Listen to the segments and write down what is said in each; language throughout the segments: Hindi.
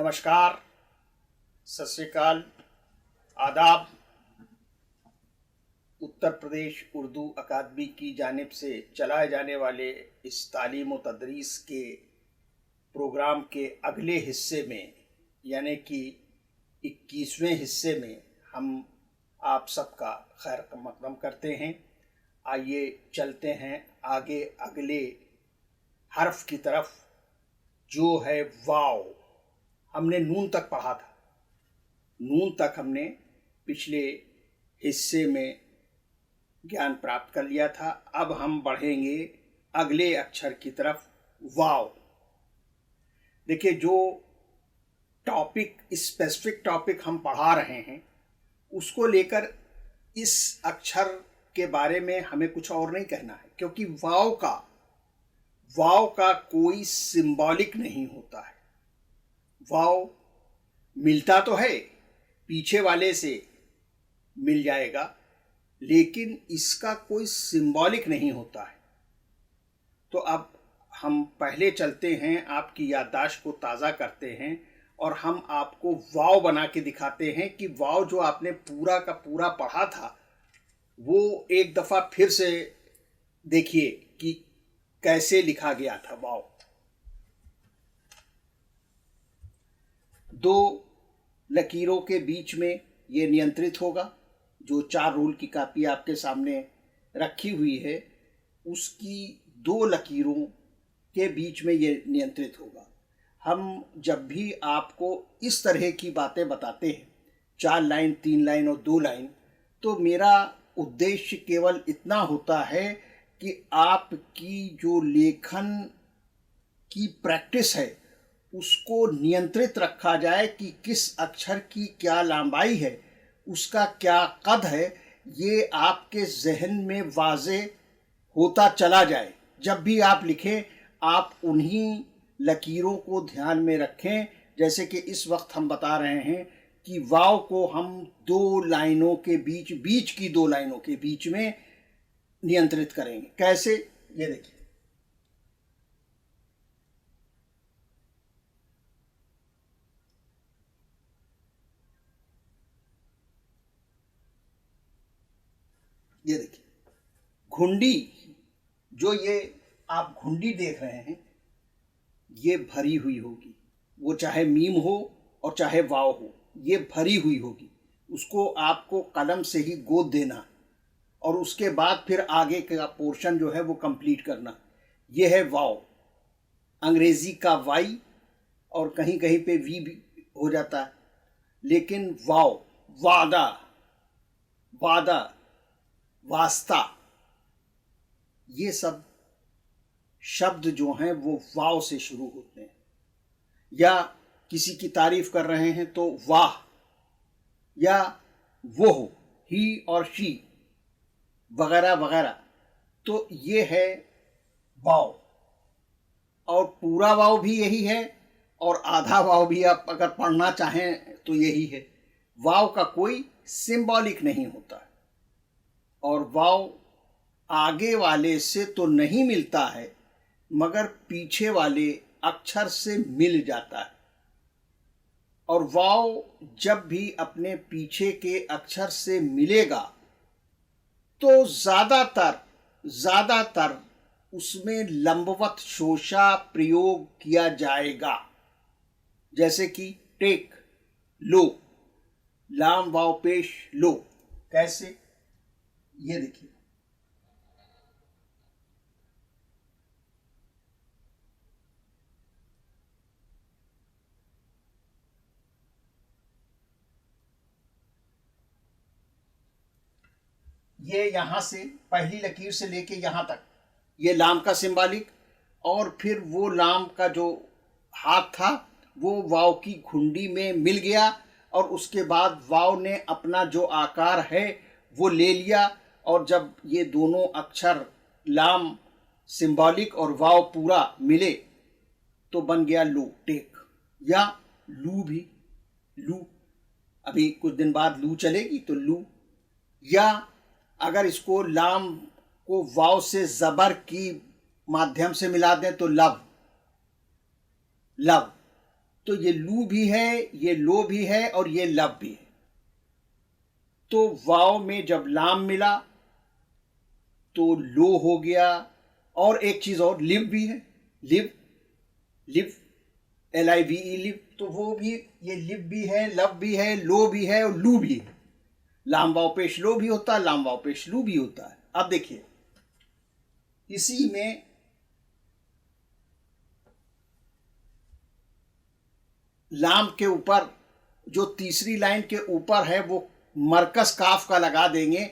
नमस्कार, सत श्री अकाल, आदाब। उत्तर प्रदेश उर्दू अकादमी की जानिब से चलाए जाने वाले इस तालीम व तदरीस के प्रोग्राम के अगले हिस्से में यानी कि 21वें हिस्से में हम आप सबका खैर मकदम करते हैं। आइए चलते हैं आगे अगले हर्फ की तरफ, जो है वाव। हमने नून तक पढ़ा था, नून तक हमने पिछले हिस्से में ज्ञान प्राप्त कर लिया था। अब हम बढ़ेंगे अगले अक्षर की तरफ, वाव। देखिए, जो टॉपिक, स्पेसिफिक टॉपिक हम पढ़ा रहे हैं, उसको लेकर इस अक्षर के बारे में हमें कुछ और नहीं कहना है, क्योंकि वाव का कोई सिंबॉलिक नहीं होता है। वाव मिलता तो है, पीछे वाले से मिल जाएगा, लेकिन इसका कोई सिंबॉलिक नहीं होता है। तो अब हम पहले चलते हैं, आपकी याददाश्त को ताज़ा करते हैं और हम आपको वाव बना के दिखाते हैं कि वाव जो आपने पूरा का पूरा पढ़ा था, वो एक दफ़ा फिर से देखिए कि कैसे लिखा गया था वाव। दो लकीरों के बीच में ये नियंत्रित होगा। जो 4 रूल की कापी आपके सामने रखी हुई है, उसकी 2 लकीरों के बीच में ये नियंत्रित होगा। हम जब भी आपको इस तरह की बातें बताते हैं, 4 लाइन, 3 लाइन और 2 लाइन, तो मेरा उद्देश्य केवल इतना होता है कि आपकी जो लेखन की प्रैक्टिस है, उसको नियंत्रित रखा जाए कि किस अक्षर की क्या लंबाई है, उसका क्या कद है, ये आपके जहन में वाज़े होता चला जाए। जब भी आप लिखें, आप उन्हीं लकीरों को ध्यान में रखें। जैसे कि इस वक्त हम बता रहे हैं कि वाव को हम 2 लाइनों के बीच की 2 लाइनों के बीच में नियंत्रित करेंगे। कैसे, ये देखिए। ये देखिए, घुंडी, जो ये आप घुंडी देख रहे हैं, ये भरी हुई होगी। वो चाहे मीम हो और चाहे वाव हो, ये भरी हुई होगी। उसको आपको कलम से ही गोद देना और उसके बाद फिर आगे का पोर्शन जो है वो कंप्लीट करना। ये है वाव। अंग्रेजी का वाई और कहीं कहीं पे वी भी हो जाता है, लेकिन वाव, वादा, वादा, वास्ता, ये सब शब्द जो हैं वो वाव से शुरू होते हैं। या किसी की तारीफ कर रहे हैं तो वाह, या वो, ही और शी, वगैरह वगैरह, तो ये है वाव। और पूरा वाव भी यही है और आधा वाव भी आप अगर पढ़ना चाहें तो यही है। वाव का कोई सिंबॉलिक नहीं होता है और वाव आगे वाले से तो नहीं मिलता है, मगर पीछे वाले अक्षर से मिल जाता है। और वाव जब भी अपने पीछे के अक्षर से मिलेगा तो ज़्यादातर उसमें लंबवत शोषा प्रयोग किया जाएगा। जैसे कि टेक, लो, लाम वाव पेश लो। कैसे, ये देखिए। ये यहां से पहली लकीर से लेके यहां तक, ये लाम का सिंबॉलिक, और फिर वो लाम का जो हाथ था वो वाव की घुंडी में मिल गया और उसके बाद वाव ने अपना जो आकार है वो ले लिया। और जब ये दोनों अक्षर लाम सिंबॉलिक और वाव पूरा मिले तो बन गया लो, टेक। या लू भी, लू, अभी कुछ दिन बाद लू चलेगी तो लू। या अगर इसको लाम को वाव से ज़बर की माध्यम से मिला दें तो लव, लव। तो ये लू भी है, ये लो भी है और ये लब भी है। तो वाव में जब लाम मिला तो लो हो गया। और एक चीज और, लिव भी है, लिव, लिव, LIVE, लिव, तो वो भी, ये लिव भी है, लब भी है, लो भी है और लू भी है। लाम वाव पेश लो भी होता है, लाम वाव पेश लू भी होता है। अब देखिए इसी में लाम के ऊपर जो तीसरी लाइन के ऊपर है वो मरकस काफ का लगा देंगे,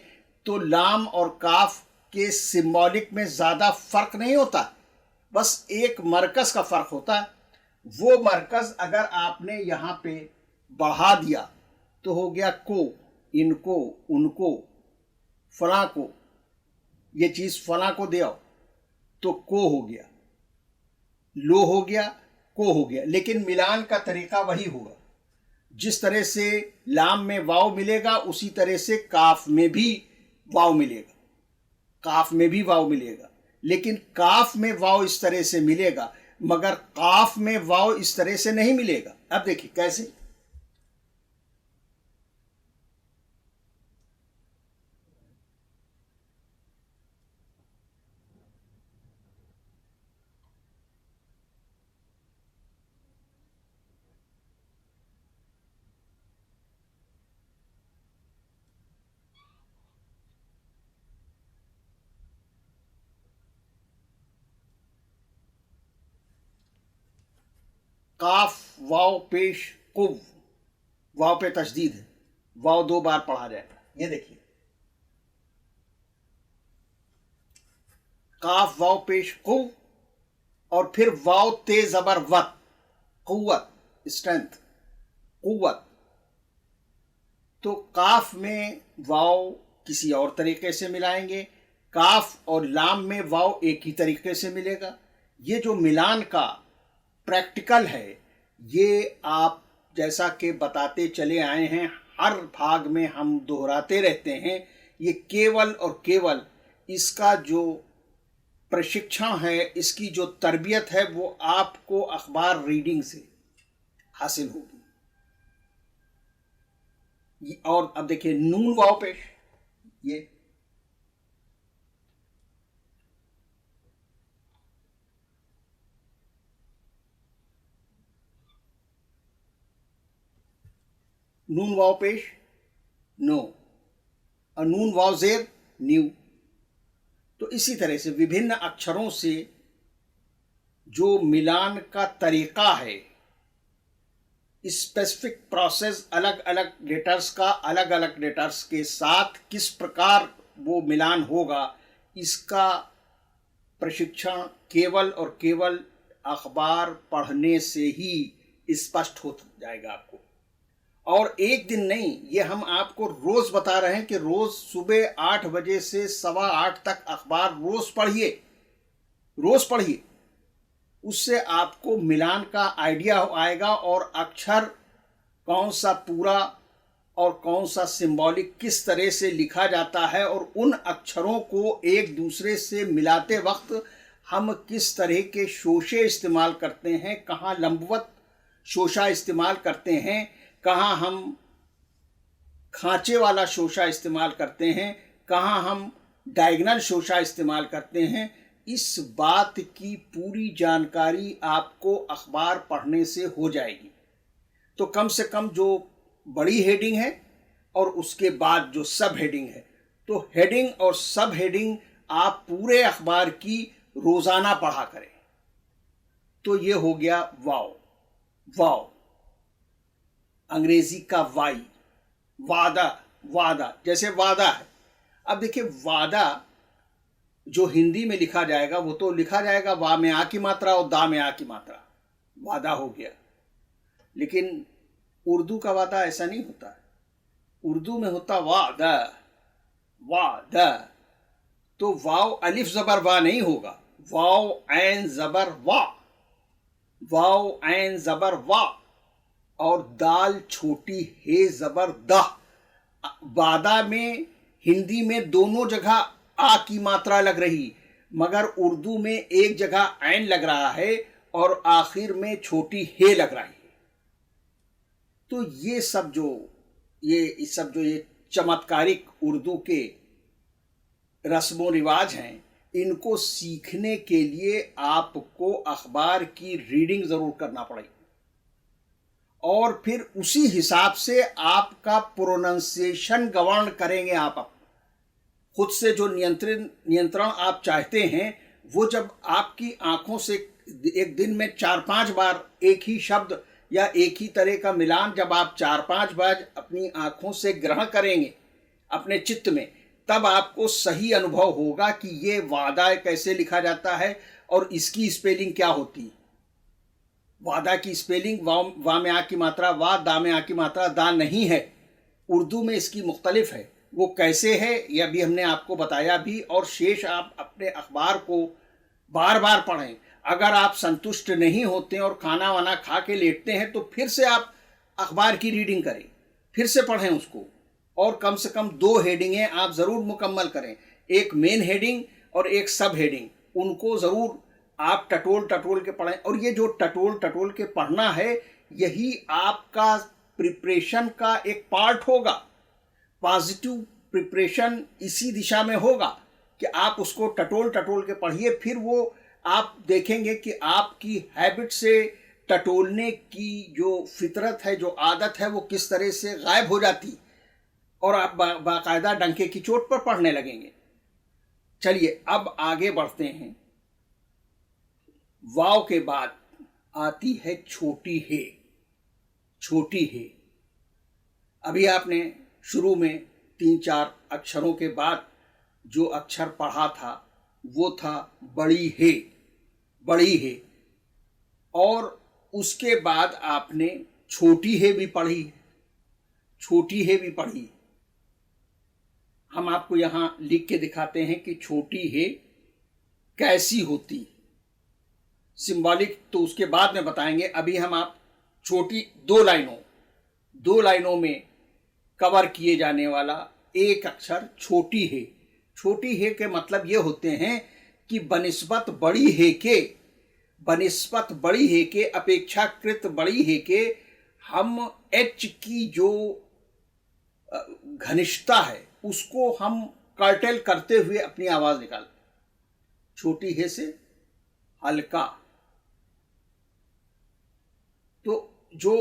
तो लाम और काफ के सिंबॉलिक में ज्यादा फर्क नहीं होता, बस एक मरकस का फर्क होता है। वो मरकज अगर आपने यहां पे बढ़ा दिया तो हो गया को, इनको, उनको, फला को, ये चीज फला को दे आओ तो को हो गया, लो हो गया, को हो गया। लेकिन मिलान का तरीका वही होगा, जिस तरह से लाम में वाव मिलेगा उसी तरह से काफ में भी वाव मिलेगा, काफ में भी वाव मिलेगा। लेकिन काफ में वाव इस तरह से मिलेगा, मगर काफ में वाव इस तरह से नहीं मिलेगा। अब देखिए कैसे, काफ वाव पेश कुव, वाव पे तशदीद है, वाव 2 बार पढ़ा जाएगा। ये देखिए काफ वाव पेश कुव और फिर वाव ते जबर वत, कुव्वत, स्ट्रेंथ, कुव्वत। तो काफ में वाव किसी और तरीके से मिलाएंगे, काफ और लाम में वाव एक ही तरीके से मिलेगा। ये जो मिलान का प्रैक्टिकल है, ये आप जैसा कि बताते चले आए हैं, हर भाग में हम दोहराते रहते हैं। ये केवल और केवल इसका जो प्रशिक्षण है, इसकी जो तरबियत है, वो आपको अखबार रीडिंग से हासिल होगी। और अब देखिए नून वाव पेश, ये नून वाव पेश नो और नून वाव जेर न्यू। तो इसी तरह से विभिन्न अक्षरों से जो मिलान का तरीका है, स्पेसिफिक प्रोसेस, अलग अलग लेटर्स का अलग अलग लेटर्स के साथ किस प्रकार वो मिलान होगा, इसका प्रशिक्षण केवल और केवल अखबार पढ़ने से ही स्पष्ट हो जाएगा आपको। और एक दिन नहीं, ये हम आपको रोज बता रहे हैं कि रोज सुबह 8 बजे से 8:15 तक अखबार रोज पढ़िए, रोज पढ़िए। उससे आपको मिलान का आइडिया आएगा और अक्षर कौन सा पूरा और कौन सा सिंबॉलिक किस तरह से लिखा जाता है, और उन अक्षरों को एक दूसरे से मिलाते वक्त हम किस तरह के शोशे इस्तेमाल करते हैं, कहाँ लंबवत शोशा इस्तेमाल करते हैं, कहाँ हम खांचे वाला शोशा इस्तेमाल करते हैं, कहाँ हम डायगोनल शोशा इस्तेमाल करते हैं। इस बात की पूरी जानकारी आपको अखबार पढ़ने से हो जाएगी। तो कम से कम जो बड़ी हेडिंग है और उसके बाद जो सब हेडिंग है, तो हेडिंग और सब हेडिंग आप पूरे अखबार की रोजाना पढ़ा करें। तो ये हो गया वाव, वाव अंग्रेजी का वाई, वादा, वादा, जैसे वादा है। अब देखिए वादा जो हिंदी में लिखा जाएगा वो तो लिखा जाएगा वा में आ की मात्रा और दा में आ की मात्रा, वादा हो गया। लेकिन उर्दू का वादा ऐसा नहीं होता है, उर्दू में होता वादा, वादा। तो वाव अलिफ जबर वा नहीं होगा, वाव ऐन जबर वा, वाव ऐन जबर वा, और दाल छोटी हे जबर दा। वादा में हिंदी में दोनों जगह आ की मात्रा लग रही, मगर उर्दू में एक जगह ऐन लग रहा है और आखिर में छोटी हे लग रही है। तो ये चमत्कारिक उर्दू के रस्मों रिवाज हैं, इनको सीखने के लिए आपको अखबार की रीडिंग ज़रूर करना पड़ेगी और फिर उसी हिसाब से आपका प्रोनाउंसिएशन गवर्न करेंगे। आप खुद से जो नियंत्रण आप चाहते हैं, वो जब आपकी आंखों से एक दिन में 4-5 बार एक ही शब्द या एक ही तरह का मिलान जब आप 4-5 बार अपनी आंखों से ग्रहण करेंगे अपने चित्त में, तब आपको सही अनुभव होगा कि ये वादा कैसे लिखा जाता है और इसकी स्पेलिंग क्या होती है। वादा की स्पेलिंग वा में आ की मात्रा वा, दा में आ की मात्रा दा नहीं है। उर्दू में इसकी मुख्तलिफ है। वो कैसे है यह भी हमने आपको बताया भी, और शेष आप अपने अखबार को बार बार पढ़ें। अगर आप संतुष्ट नहीं होते और खाना वाना खा के लेटते हैं तो फिर से आप अखबार की रीडिंग करें, फिर से पढ़ें उसको, और कम से कम 2 हेडिंगें आप ज़रूर मुकम्मल करें, एक मेन हेडिंग और एक सब हेडिंग। उनको ज़रूर आप टटोल टटोल के पढ़ें। और ये जो टटोल टटोल के पढ़ना है, यही आपका प्रिपरेशन का एक पार्ट होगा। पॉजिटिव प्रिपरेशन इसी दिशा में होगा कि आप उसको टटोल टटोल के पढ़िए। फिर वो आप देखेंगे कि आपकी हैबिट से टटोलने की जो फितरत है, जो आदत है, वो किस तरह से गायब हो जाती और आप बाकायदा डंके की चोट पर पढ़ने लगेंगे। चलिए अब आगे बढ़ते हैं। वाव के बाद आती है छोटी हे। छोटी हे अभी आपने शुरू में 3-4 अक्षरों के बाद जो अक्षर पढ़ा था वो था बड़ी हे। बड़ी हे, और उसके बाद आपने छोटी हे भी पढ़ी। छोटी हे भी पढ़ी। हम आपको यहां लिख के दिखाते हैं कि छोटी हे कैसी होती। सिंबॉलिक तो उसके बाद में बताएंगे। अभी हम आप छोटी 2 लाइनों में कवर किए जाने वाला एक अक्षर छोटी हे। छोटी हे के मतलब ये होते हैं कि बनिस्बत बड़ी हे के अपेक्षाकृत बड़ी हे के हम एच की जो घनिष्ठता है उसको हम कर्टेल करते हुए अपनी आवाज निकाल। छोटी हे से हल्का। तो जो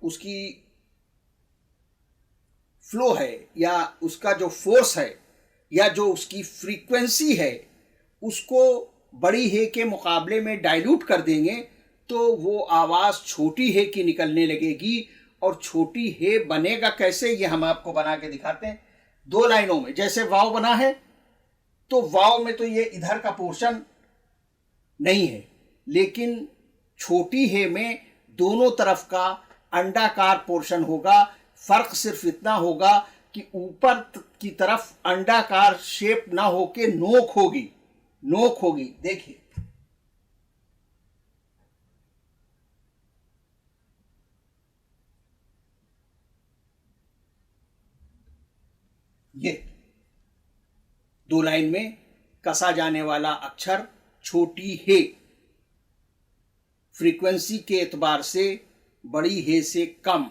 उसकी फ्लो है या उसका जो फोर्स है या जो उसकी फ्रीक्वेंसी है, उसको बड़ी हे के मुकाबले में डाइल्यूट कर देंगे तो वो आवाज छोटी हे की निकलने लगेगी। और छोटी हे बनेगा कैसे, ये हम आपको बना के दिखाते हैं 2 लाइनों में। जैसे वाव बना है, तो वाव में तो ये इधर का पोर्शन नहीं है, लेकिन छोटी हे में दोनों तरफ का अंडाकार पोर्शन होगा। फर्क सिर्फ इतना होगा कि ऊपर की तरफ अंडाकार शेप ना होके नोक होगी। देखिए ये 2 लाइन में कसा जाने वाला अक्षर छोटी हे। फ्रीक्वेंसी के एतबार से बड़ी हे से कम,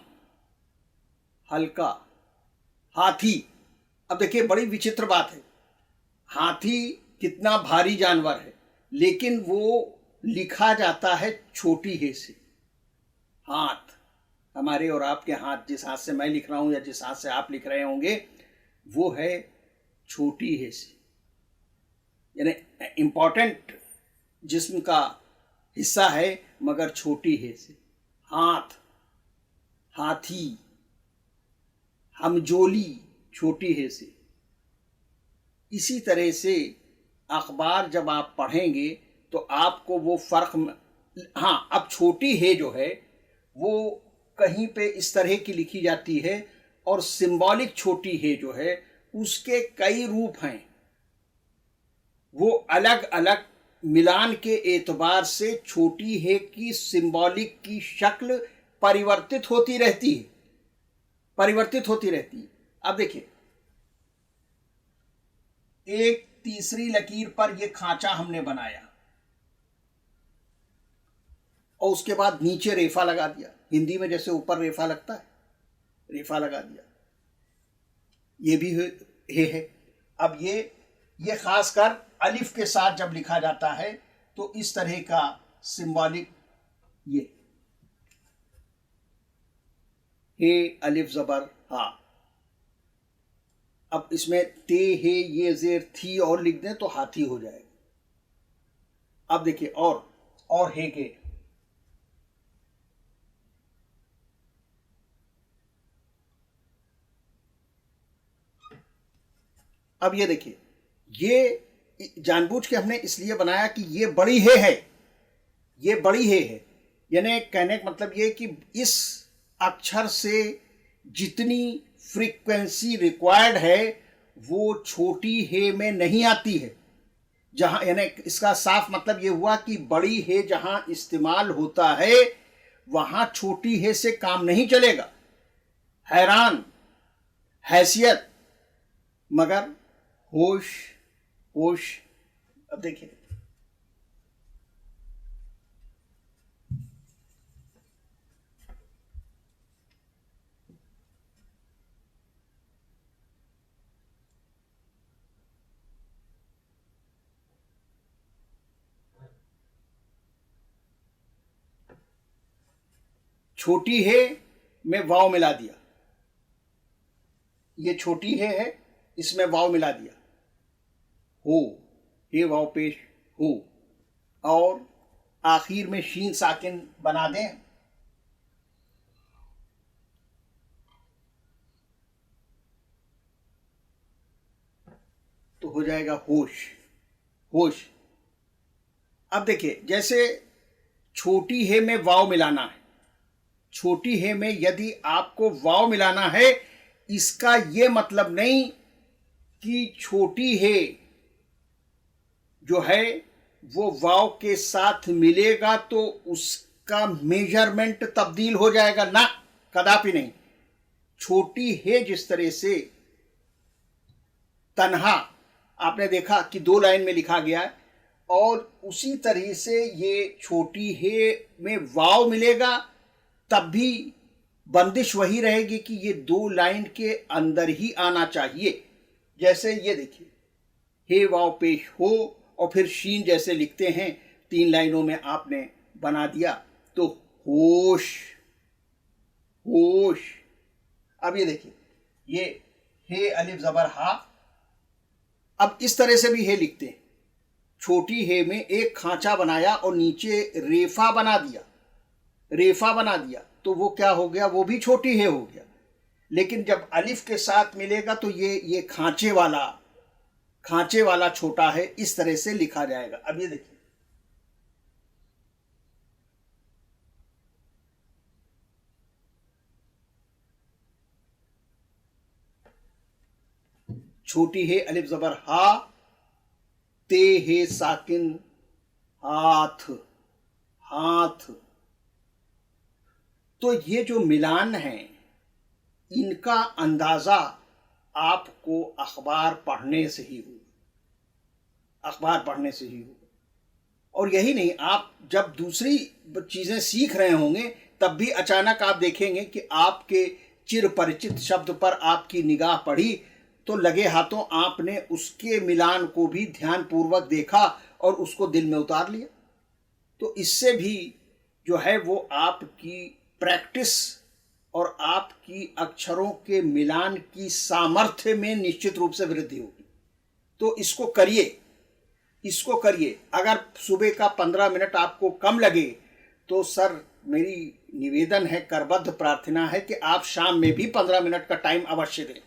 हल्का। हाथी। अब देखिए बड़ी विचित्र बात है, हाथी कितना भारी जानवर है, लेकिन वो लिखा जाता है छोटी हे से। हाथ, हमारे और आपके हाथ, जिस हाथ से मैं लिख रहा हूं या जिस हाथ से आप लिख रहे होंगे, वो है छोटी हे से। यानी इंपॉर्टेंट जिस्म का हिस्सा है मगर छोटी हे से। हाथ, हाथी, हमजोली, छोटी हे से। इसी तरह से अखबार जब आप पढ़ेंगे तो आपको वो फर्क। हाँ, अब छोटी हे जो है वो कहीं पे इस तरह की लिखी जाती है, और सिंबॉलिक छोटी हे जो है उसके कई रूप हैं। वो अलग अलग मिलान के एतबार से छोटी हे की सिंबॉलिक की शक्ल परिवर्तित होती रहती है। अब देखिए, एक तीसरी लकीर पर यह खांचा हमने बनाया और उसके बाद नीचे रेफा लगा दिया। हिंदी में जैसे ऊपर रेफा लगता है, रेफा लगा दिया। ये भी है। अब ये खासकर अलिफ के साथ जब लिखा जाता है तो इस तरह का सिंबॉलिक, ये हे अलिफ जबर हा। अब इसमें ते हे ये जेर थी और लिख दें तो हाथी हो जाएगा। अब देखिए और हे के, अब ये देखिए, ये जानबूझ के हमने इसलिए बनाया कि ये बड़ी हे है, ये बड़ी हे है। यानी कहने का मतलब ये कि इस अक्षर से जितनी फ्रीक्वेंसी रिक्वायर्ड है वो छोटी हे में नहीं आती है। जहां यानी इसका साफ मतलब ये हुआ कि बड़ी हे जहां इस्तेमाल होता है वहां छोटी हे से काम नहीं चलेगा। हैरान, हैसियत, मगर होश, होश। अब देखिए, छोटी हे में वाव मिला दिया, ये छोटी है इसमें वाव मिला दिया, हो, हे वाव पेश हो, और आखिर में शीन साकिन बना दें तो हो जाएगा होश, होश। अब देखिए, जैसे छोटी हे में वाव मिलाना है, छोटी हे में यदि आपको वाव मिलाना है, इसका ये मतलब नहीं कि छोटी हे जो है वो वाव के साथ मिलेगा तो उसका मेजरमेंट तब्दील हो जाएगा, ना, कदापि नहीं। छोटी हे जिस तरह से तन्हा आपने देखा कि 2 लाइन में लिखा गया है, और उसी तरह से ये छोटी हे में वाव मिलेगा तब भी बंदिश वही रहेगी कि ये 2 लाइन के अंदर ही आना चाहिए। जैसे ये देखिए, हे वाव पेश हो और फिर शीन जैसे लिखते हैं 3 लाइनों में आपने बना दिया तो होश, होश। अब ये देखिए, ये हे अलिफ जबर हा। अब इस तरह से भी हे लिखते हैं, छोटी हे में एक खांचा बनाया और नीचे रेफा बना दिया, रेफा बना दिया तो वो क्या हो गया, वो भी छोटी हे हो गया। लेकिन जब अलिफ के साथ मिलेगा तो ये खांचे वाला छोटा है, इस तरह से लिखा जाएगा। अब ये देखिए, छोटी हे अलिफ जबर हा, ते हे साकिन हाथ, हाथ। तो ये जो मिलान है इनका अंदाजा आपको अखबार पढ़ने से ही होगा, अखबार पढ़ने से ही होगा। और यही नहीं, आप जब दूसरी चीजें सीख रहे होंगे तब भी अचानक आप देखेंगे कि आपके चिर परिचित शब्द पर आपकी निगाह पड़ी तो लगे हाथों आपने उसके मिलान को भी ध्यानपूर्वक देखा और उसको दिल में उतार लिया। तो इससे भी जो है वो आपकी प्रैक्टिस और आपकी अक्षरों के मिलान की सामर्थ्य में निश्चित रूप से वृद्धि होगी। तो इसको करिए, इसको करिए। अगर सुबह का 15 मिनट आपको कम लगे तो सर मेरी निवेदन है, करबद्ध प्रार्थना है कि आप शाम में भी 15 मिनट का टाइम अवश्य दें।